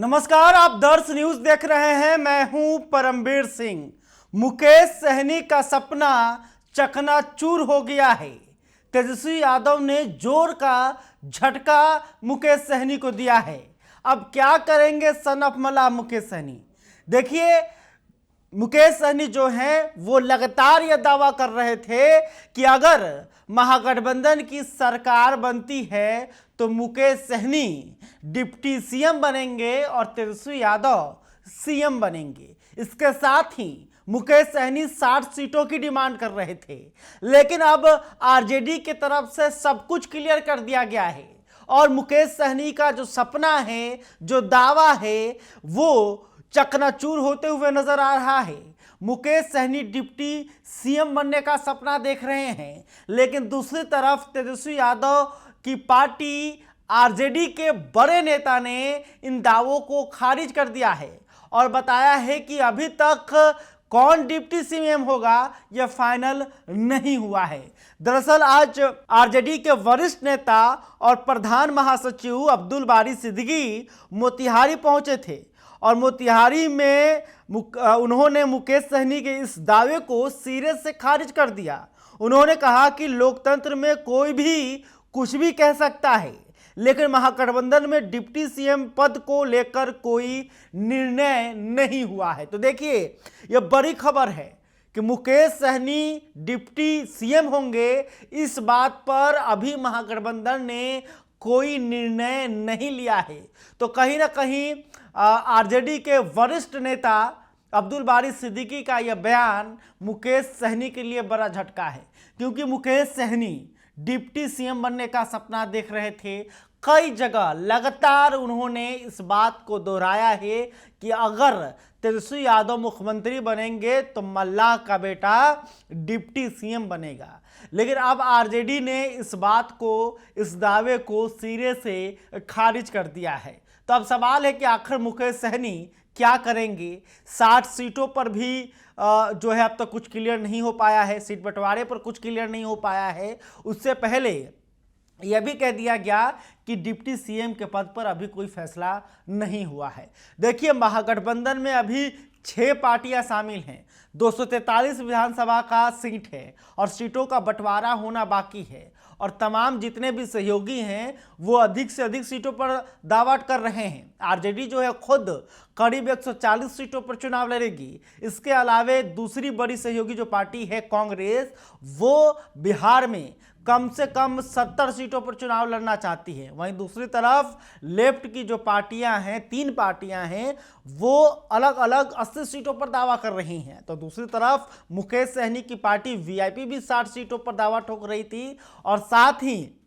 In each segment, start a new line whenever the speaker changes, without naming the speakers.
नमस्कार, आप दर्श न्यूज देख रहे हैं। मैं हूं परमवीर सिंह। मुकेश सहनी का सपना चकनाचूर हो गया है। तेजस्वी यादव ने जोर का झटका मुकेश सहनी को दिया है। अब क्या करेंगे सन ऑफ मल्लाह मुकेश सहनी? देखिए, मुकेश सहनी जो हैं वो लगातार यह दावा कर रहे थे कि अगर महागठबंधन की सरकार बनती है तो मुकेश सहनी डिप्टी सीएम बनेंगे और तेजस्वी यादव सीएम बनेंगे। इसके साथ ही मुकेश सहनी 60 सीटों की डिमांड कर रहे थे, लेकिन अब आरजेडी की तरफ से सब कुछ क्लियर कर दिया गया है और मुकेश सहनी का जो सपना है, जो दावा है, वो चकनाचूर होते हुए नजर आ रहा है। मुकेश सहनी डिप्टी सीएम बनने का सपना देख रहे हैं, लेकिन दूसरी तरफ तेजस्वी यादव की पार्टी आरजेडी के बड़े नेता ने इन दावों को खारिज कर दिया है और बताया है कि अभी तक कौन डिप्टी सीएम होगा यह फाइनल नहीं हुआ है। दरअसल आज आरजेडी के वरिष्ठ नेता और प्रधान महासचिव अब्दुल बारी सिद्दीकी मोतिहारी पहुंचे थे और मोतिहारी में उन्होंने मुकेश सहनी के इस दावे को सिरे से खारिज कर दिया। उन्होंने कहा कि लोकतंत्र में कोई भी कुछ भी कह सकता है, लेकिन महागठबंधन में डिप्टी सीएम पद को लेकर कोई निर्णय नहीं हुआ है। तो देखिए, यह बड़ी खबर है कि मुकेश सहनी डिप्टी सीएम होंगे। इस बात पर अभी महागठबंधन ने कोई निर्णय नहीं लिया है। तो कहीं ना कहीं आरजेडी के वरिष्ठ नेता अब्दुल बारी सिद्दीकी का यह बयान मुकेश सहनी के लिए बड़ा झटका है, क्योंकि मुकेश सहनी डिप्टी सीएम बनने का सपना देख रहे थे। कई जगह लगातार उन्होंने इस बात को दोहराया है कि अगर तेजस्वी यादव मुख्यमंत्री बनेंगे तो मल्लाह का बेटा डिप्टी सीएम बनेगा। लेकिन अब आरजेडी ने इस बात को, इस दावे को सिरे से खारिज कर दिया है। तो अब सवाल है कि आखिर मुकेश सहनी क्या करेंगे? 60 सीटों पर भी जो है अब तक कुछ क्लियर नहीं हो पाया है, सीट बंटवारे पर कुछ क्लियर नहीं हो पाया है। उससे पहले यह भी कह दिया गया कि डिप्टी सीएम के पद पर अभी कोई फैसला नहीं हुआ है। देखिए, महागठबंधन में अभी 6 पार्टियां शामिल हैं, 243 विधानसभा का सीट है और सीटों का बंटवारा होना बाकी है और तमाम जितने भी सहयोगी हैं वो अधिक से अधिक सीटों पर दावा कर रहे हैं। आरजेडी जो है खुद करीब 140 सीटों पर चुनाव लड़ेगी। इसके अलावे दूसरी बड़ी सहयोगी जो पार्टी है कांग्रेस, वो बिहार में कम से कम 70 सीटों पर चुनाव लड़ना चाहती है। वहीं दूसरी तरफ लेफ्ट की जो पार्टियां हैं, 3 पार्टियां हैं, वो अलग अलग 80 सीटों पर दावा कर रही हैं। तो दूसरी तरफ मुकेश सहनी की पार्टी वीआईपी भी 60 सीटों पर दावा ठोक रही थी और साथ ही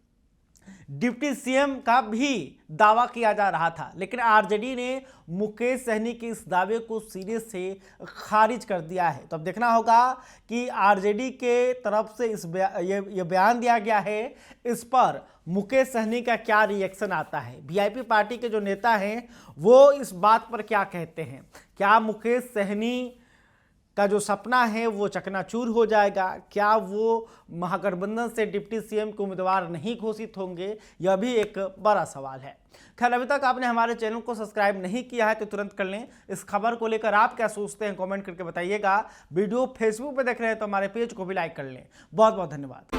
डिप्टी सीएम का भी दावा किया जा रहा था। लेकिन आरजेडी ने मुकेश सहनी के इस दावे को सिरे से खारिज कर दिया है। तो अब देखना होगा कि आरजेडी के तरफ से ये बयान दिया गया है, इस पर मुकेश सहनी का क्या रिएक्शन आता है। वीआईपी पार्टी के जो नेता हैं वो इस बात पर क्या कहते हैं? क्या मुकेश सहनी का जो सपना है वो चकनाचूर हो जाएगा? क्या वो महागठबंधन से डिप्टी सीएम के उम्मीदवार नहीं घोषित होंगे? यह भी एक बड़ा सवाल है। खैर, अभी तक आपने हमारे चैनल को सब्सक्राइब नहीं किया है तो तुरंत कर लें। इस खबर को लेकर आप क्या सोचते हैं कमेंट करके बताइएगा। वीडियो फेसबुक पे देख रहे हैं तो हमारे पेज को भी लाइक कर लें। बहुत बहुत धन्यवाद।